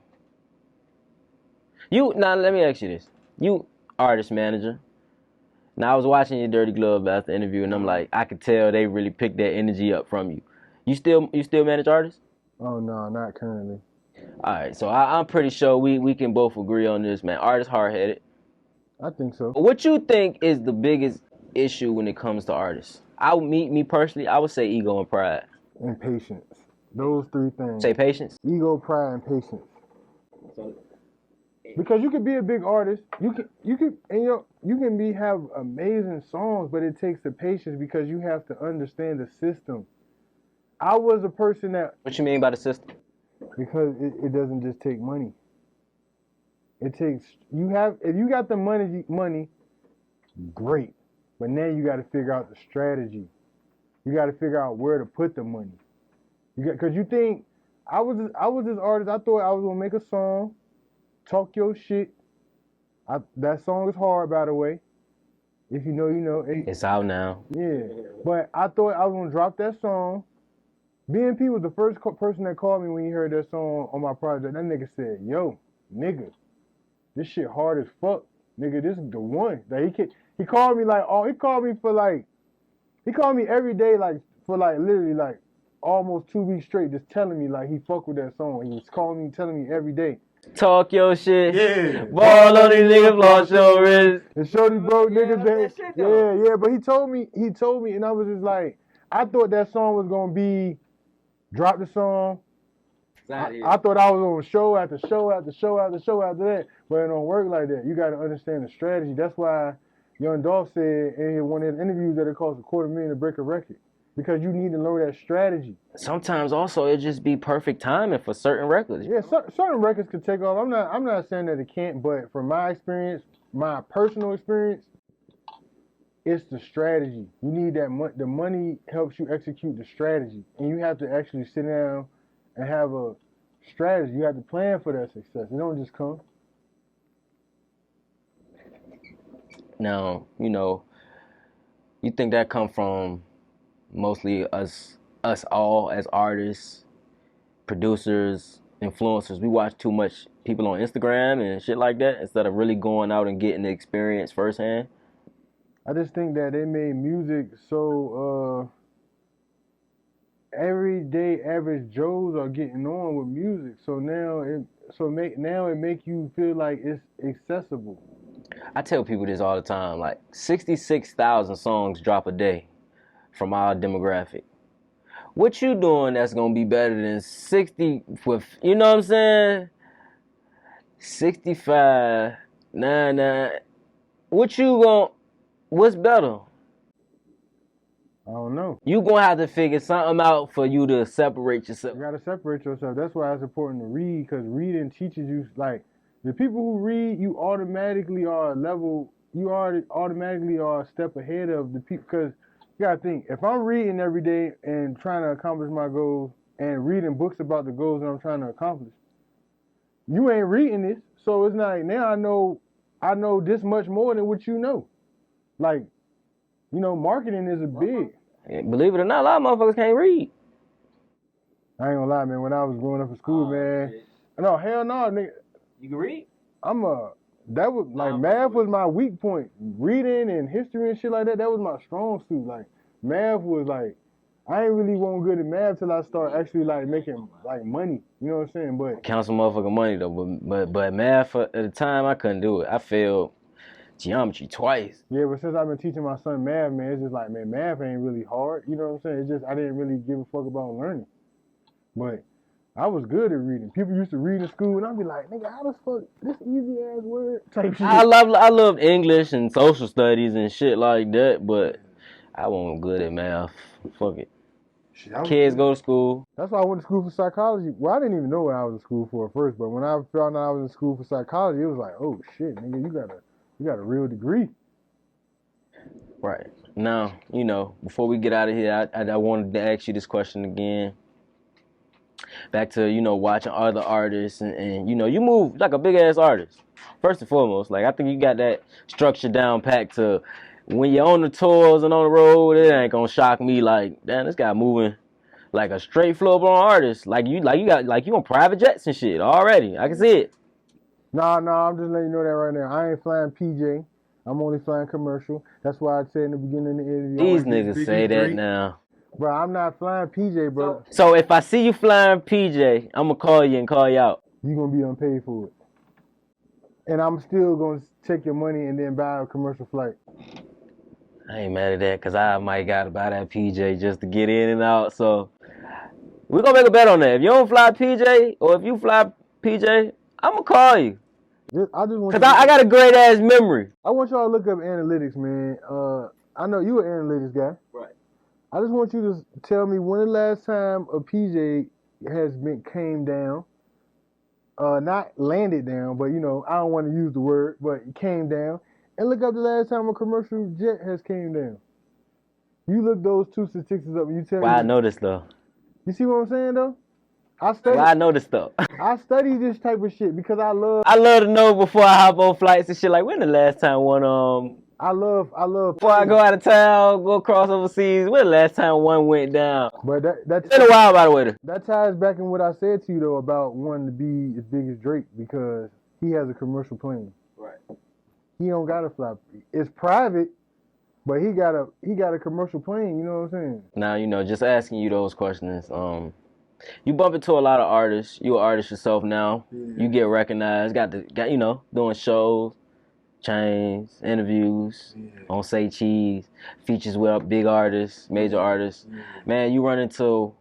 Now let me ask you this. You artist manager. Now I was watching your Dirty Glove after the interview, and I'm like, I could tell they really picked that energy up from you. You still manage artists? Oh no, not currently. All right, so I'm pretty sure we can both agree on this, man. Artists hard-headed. I think so. What you think is the biggest issue when it comes to artists? Me personally, I would say ego and pride. And patience. Those three things. Say patience? Ego, pride, and patience. Because you could be a big artist, you can have amazing songs, but it takes the patience because you have to understand the system. I was a person that... What you mean by the system? Because it doesn't just take money. It takes... If you got the money, great. But now you got to figure out the strategy. You got to figure out where to put the money. Because you think... I was this artist, I thought I was going to make a song, talk your shit. That song is hard, by the way. If you know, you know. It's out now. Yeah. But I thought I was going to drop that song. BNP was the first person that called me when he heard that song on my project. That nigga said, yo, nigga, this shit hard as fuck. Nigga, this is the one. Like, he called me like, he called me every day like for like literally like almost 2 weeks straight just telling me like he fuck with that song. He was calling me, telling me every day. Talk your shit. Yeah. Ball on these niggas, floss your wrist. And shorty broke niggas. Yeah. But he told me, and I was just like, I thought that song was gonna be, drop the song. I thought I was on show after show after show after show after that, but it don't work like that. You got to understand the strategy. That's why Young Dolph said in one of his interviews that it costs $250,000 to break a record, because you need to learn that strategy. Sometimes also it just be perfect timing for certain records. Yeah, certain records could take off. I'm not saying that it can't, but from my experience, my personal experience, it's the strategy. You need that. The money helps you execute the strategy, and you have to actually sit down and have a strategy. You have to plan for that success. It don't just come. Now, you think that come from mostly us all as artists, producers, influencers. We watch too much people on Instagram and shit like that instead of really going out and getting the experience firsthand. I just think that they made music so everyday average Joes are getting on with music. So now it make you feel like it's accessible. I tell people this all the time, like 66,000 songs drop a day from our demographic. What you doing that's gonna be better than 60 with, you know what I'm saying? 65, 99. What's better? I don't know. You gonna have to figure something out for you to separate yourself. You gotta separate yourself. That's why it's important to read, because reading teaches you, like, the people who read, you automatically are automatically are a step ahead of the people, because you gotta think, if I'm reading every day and trying to accomplish my goals and reading books about the goals that I'm trying to accomplish, you ain't reading this, so it's not like now I know this much more than what you know. Like, marketing is a big. Believe it or not, a lot of motherfuckers can't read. I ain't gonna lie, man. When I was growing up in school, man. No, hell no, nigga. You can read? That was like math was my weak point. Reading and history and shit like that was my strong suit. Like math was like, I ain't really wasn't good at math till I started actually like making like money. You know what I'm saying? But count some motherfucking money though. But math at the time I couldn't do it. I failed geometry twice. Yeah, but since I've been teaching my son math, man, it's just like, man, math ain't really hard. You know what I'm saying? It's just I didn't really give a fuck about learning. But I was good at reading. People used to read in school, and I'd be like, nigga, how the fuck this easy ass word type shit. I love English and social studies and shit like that, but I wasn't good at math. Fuck it. Kids go to school. That's why I went to school for psychology. Well, I didn't even know what I was in school for at first, but when I found out I was in school for psychology, it was like, oh shit, nigga, you got a real degree. Right. Now, before we get out of here, I wanted to ask you this question again. Back to, watching other artists and you move like a big ass artist. First and foremost, like I think you got that structure down packed to when you're on the tours and on the road, it ain't gonna shock me like, damn, this guy moving like a straight flow-blown artist. Like you on private jets and shit already. I can see it. Nah, I'm just letting you know that right now. I ain't flying PJ. I'm only flying commercial. That's why I said in the beginning of the interview. These niggas say that now. Bro, I'm not flying PJ, bro. So if I see you flying PJ, I'm gonna call you and call you out. You gonna be unpaid for it. And I'm still gonna take your money and then buy a commercial flight. I ain't mad at that, because I might gotta buy that PJ just to get in and out. So we're gonna make a bet on that. If you don't fly PJ, or if you fly PJ, I'm gonna call you. I just want because I got a great ass memory. I want y'all to look up analytics, man. I know you an analytics guy. Right. I just want you to tell me when the last time a PJ came down. Not landed down, but I don't want to use the word, but it came down. And look up the last time a commercial jet has came down. You look those two statistics up and you tell me. Well, I know this though. You see what I'm saying though? I know this stuff. I study this type of shit because I love to know before I hop on flights and shit. Like when the last time one I love. Before I go out of town, go across overseas. When the last time one went down? But that's been a while, by the way. That ties back in what I said to you though about wanting to be as big as Drake because he has a commercial plane. Right. He don't gotta fly. It's private, but he got a commercial plane. You know what I'm saying? Now just asking you those questions. You bump into a lot of artists. You an artist yourself now. Yeah. You get recognized. Got doing shows. Chains, interviews, on Say Cheese, features with big artists, major artists. Man, you run into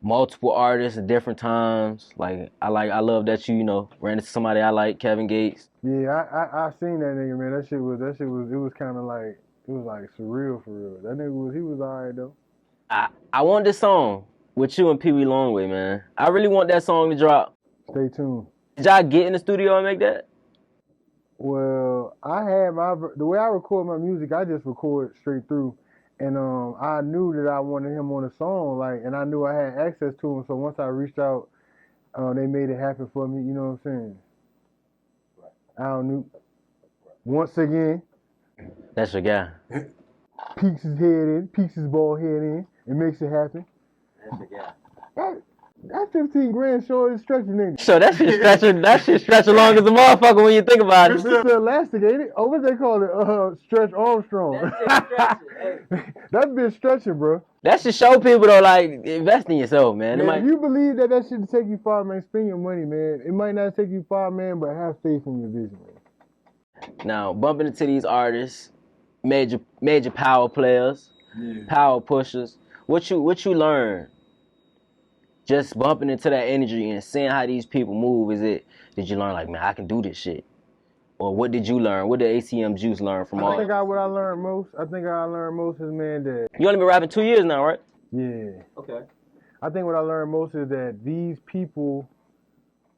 multiple artists at different times. Like I love that you ran into somebody I like, Kevin Gates. Yeah, I seen that nigga, man. That shit was it was kind of like it was like surreal for real. That nigga he was alright though. I want this song with you and Pee Wee Longway, man. I really want that song to drop. Stay tuned. Did y'all get in the studio and make that? Well, I had the way I record my music, I just record straight through, and I knew that I wanted him on the song, and I knew I had access to him. So once I reached out, they made it happen for me. You know what I'm saying? Right. I don't know. Once again, That's your guy. Peeks his head in, peeks his bald head in, and makes it happen. That's your guy. That 15 grand sure is stretching, ain't it? So that shit stretch along as a motherfucker when you think about it. Mr. Elastic, ain't it? Oh, what they call it? Stretch Armstrong. That bitch stretching, bro. That should show people though, like, invest in yourself, man. Man, if you believe that shit take you far, man, spend your money, man. It might not take you far, man, but have faith in your vision, man. Now, bumping into these artists, major power players, power pushers. What you learn? Just bumping into that energy and seeing how these people move. Did you learn like, man, I can do this shit? Or what did you learn? What did ACM Juice learn from all? What I learned most is, man, that you only been rapping 2 years now, right? Yeah. Okay. I think what I learned most is that these people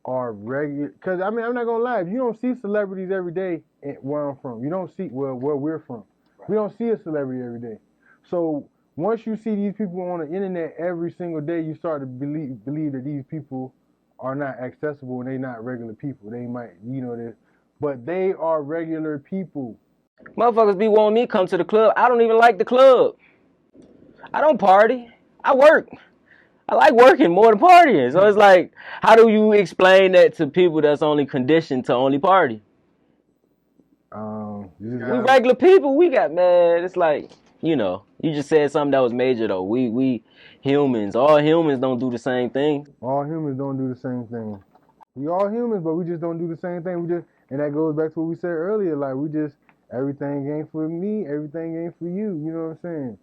are regular. Cause I mean, I'm not gonna lie. If you don't see celebrities every day where I'm from, you don't see where we're from. Right. We don't see a celebrity every day. So once you see these people on the internet every single day, you start to believe that these people are not accessible and they're not regular people. They might, but they are regular people. Motherfuckers be wanting me to come to the club. I don't even like the club. I don't party. I work. I like working more than partying. So it's like, how do you explain that to people that's only conditioned to only party? We regular people. We got, man, it's like, you just said something that was major though. We humans. All humans don't do the same thing. All humans don't do the same thing. We all humans, but we just don't do the same thing. And that goes back to what we said earlier. Like, everything ain't for me, everything ain't for you. You know what I'm saying?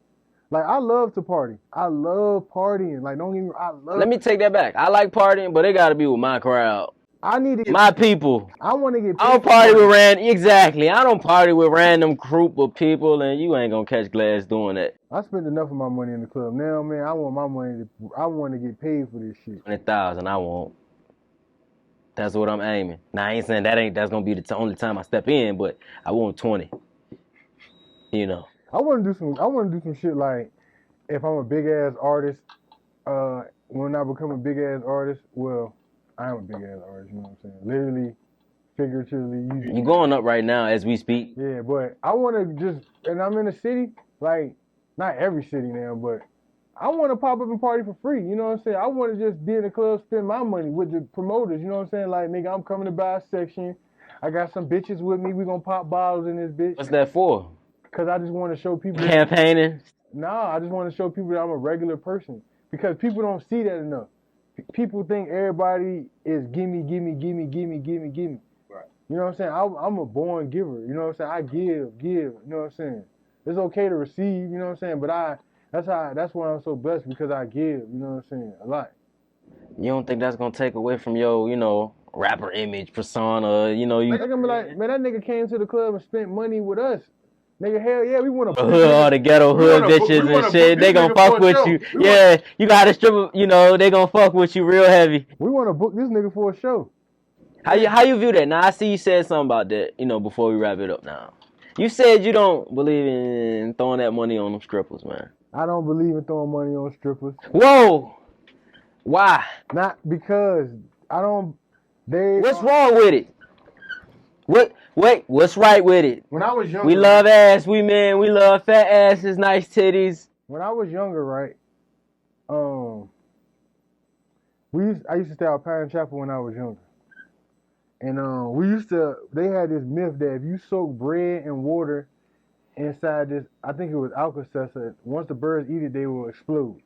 Like, I love to party. I love partying. Like, don't get me wrong, Let me take that back. I like partying, but it got to be with my crowd. I need to get my people. I want to get paid. I don't party with exactly. I don't party with random group of people, and you ain't gonna catch Glass doing that. I spent enough of my money in the club. Now, man, I want my money. I want to get paid for this shit. 20,000. I won't. That's what I'm aiming. Now I ain't saying that's gonna be the only time I step in, but I want 20. I want to do some shit like, if I'm a big ass artist, when I become a big ass artist, well, I am a big ass artist, you know what I'm saying? Literally, figuratively. You're going up right now as we speak. Yeah, but I want to and I'm in a city, like, not every city now, but I want to pop up and party for free, you know what I'm saying? I want to just be in the club, spend my money with the promoters, you know what I'm saying? Like, nigga, I'm coming to buy a section. I got some bitches with me. We gonna pop bottles in this bitch. What's that for? Because I just want to show people. Campaigning? Nah, I just want to show people that I'm a regular person. Because people don't see that enough. People think everybody is gimme. Right. You know what I'm saying? I'm a born giver. You know what I'm saying? I give. You know what I'm saying? It's okay to receive. You know what I'm saying? But that's why I'm so blessed, because I give. You know what I'm saying? A lot. You don't think that's gonna take away from your, rapper image, persona? They're gonna be like, man, that nigga came to the club and spent money with us. Nigga, hell yeah, we want to all the ghetto hood bitches and shit. They gonna fuck with you. Yeah, you got to strip. They gonna fuck with you real heavy. We want to book this nigga for a show. How you view that? Now I see you said something about that. Before we wrap it up. Now, you said you don't believe in throwing that money on them strippers, man. I don't believe in throwing money on strippers. Whoa, why? Not because I don't. What's wrong with it? What's right with it? When I was younger, we love ass, we love fat asses, nice titties. When I was younger, right? I used to stay out Pine Chapel when I was younger. And they had this myth that if you soak bread and water inside this, I think it was Alka-Seltzer, once the birds eat it, they will explode.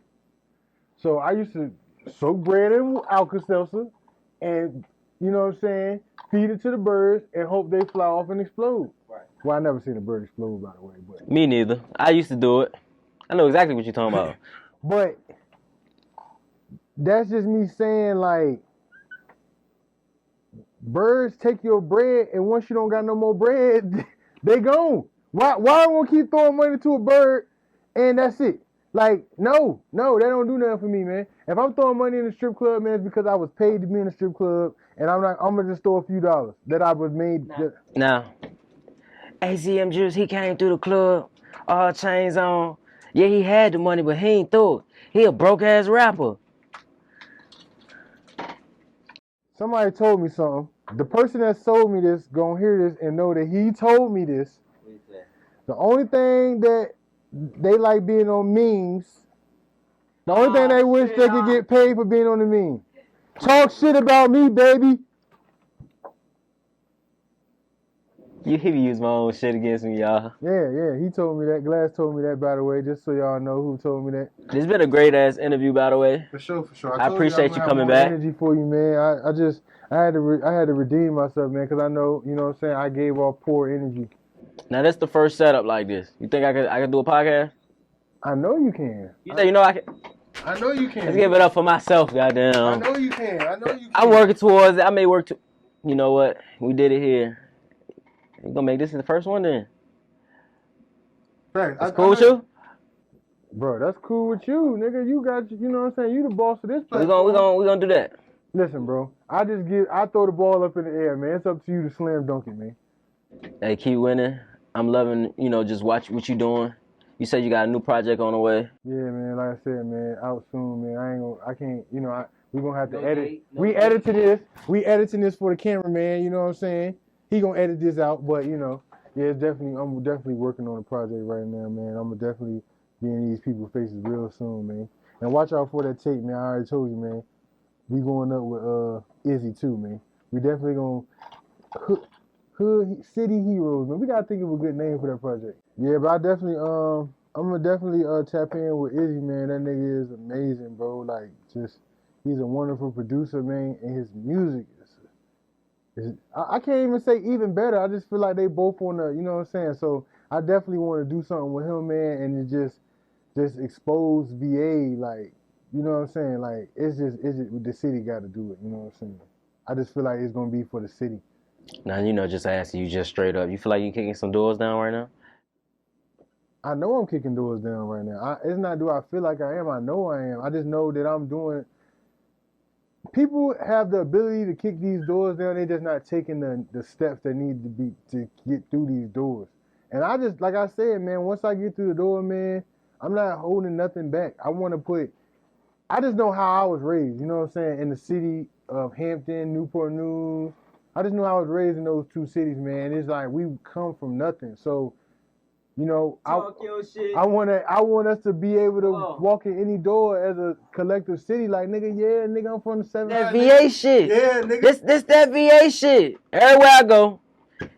So I used to soak bread in Alka-Seltzer and, you know what I'm saying, feed it to the birds and hope they fly off and explode. Right. Well, I never seen a bird explode, by the way. But me neither. I used to do it. I know exactly what you're talking about. But that's just me saying, like, birds take your bread, and once you don't got no more bread, they gone. Why I want to keep throwing money to a bird and that's it? Like, no, they don't do nothing for me, man. If I'm throwing money in the strip club, man, it's because I was paid to be in the strip club, and I'm gonna just throw a few dollars that I was made. Now, ACM Juice, he came through the club, all chains on. Yeah, he had the money, but he ain't throw it. He a broke ass rapper. Somebody told me something. The person that sold me this gonna hear this and know that he told me this. The only thing that they like being on memes. The only thing they wish they could get paid for being on the meme. Talk shit about me, baby. He be using my own shit against me, y'all. Yeah. He told me that. Glass told me that, by the way, just so y'all know who told me that. This been a great ass interview, by the way. For sure. I appreciate you coming back. Energy for you, man. I had to redeem myself, man, because I know, you know what I'm saying, I gave off poor energy. Now that's the first setup like this. You think I could do a podcast? I know you can. You think you know I can? I know you can. Let's give it up for myself, goddamn. I know you can. I'm working towards it. I may work to. You know what? We did it here. We gonna make this the first one then. Right. That's cool with you? Bro, that's cool with you, nigga. You got, you know what I'm saying? You the boss of this place. We gonna do that. Listen, bro. I throw the ball up in the air, man. It's up to you to slam dunk it, man. Hey, keep winning. I'm loving, just watch what you doing. You said you got a new project on the way. Yeah, man. Like I said, man, out soon, man. I can't, we gonna have to edit. We editing this for the cameraman. You know what I'm saying? He gonna edit this out, but yeah, I'm definitely working on a project right now, man. I'm gonna definitely be in these people's faces real soon, man. And watch out for that tape, man. I already told you, man. We going up with Izzy too, man. We definitely gonna hood city heroes, man. We gotta think of a good name for that project. Yeah, but I'm gonna definitely tap in with Izzy, man. That nigga is amazing, bro. Like, he's a wonderful producer, man, and his music I can't even say even better. I just feel like they both on the, you know what I'm saying? So I definitely want to do something with him, man, and just expose VA, like, you know what I'm saying? Like, it's just the city got to do it, you know what I'm saying? I just feel like it's gonna be for the city. Now, just asking you just straight up. You feel like you kicking some doors down right now? I know I'm kicking doors down right now. It's not do I feel like I am. I know I am. I just know that I'm doing. People have the ability to kick these doors down. They're just not taking the steps that need to be to get through these doors. And I just, like I said, man, once I get through the door, man, I'm not holding nothing back. I just know how I was raised, you know what I'm saying, in the city of Hampton, Newport News. I just know I was raised in those two cities, man. It's like we come from nothing. So, I want us to be able to walk in any door as a collective city. Like, nigga, I'm from the 7th. That VA shit. Yeah, nigga. This that VA shit. Everywhere I go,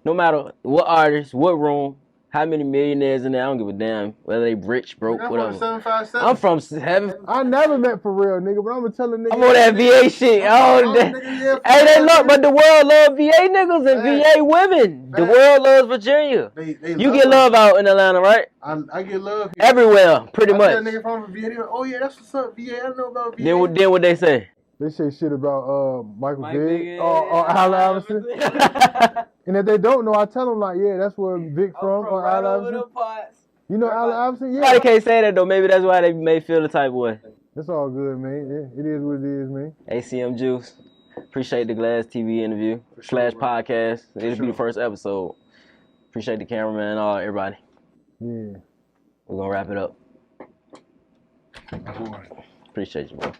no matter what artist, what room, how many millionaires in there, I don't give a damn whether they rich, broke, whatever. I'm from 7. I never met for real, nigga, but I'm gonna tell a nigga. I'm on that VA shit. Hey, they look, but the world love VA niggas and VA women. The world loves Virginia. They you get love out in Atlanta, right? I get love here. Everywhere, pretty much. That nigga from VA. Oh yeah, that's what's up, VA. I know about VA. Then what they say? They say shit about Michael Vick or Al Iverson. And if they don't know, I tell them like, yeah, that's where Vic from or Al Iverson. You know Al Iverson? Yeah. Nobody can't say that though. Maybe that's why they may feel the type of way. It's all good, man. It is what it is, man. ACM Juice. Appreciate the GlasxxTV interview / podcast. It'll be the first episode. Appreciate the cameraman and everybody. Yeah. We're gonna wrap it up. Boy. Appreciate you, bro.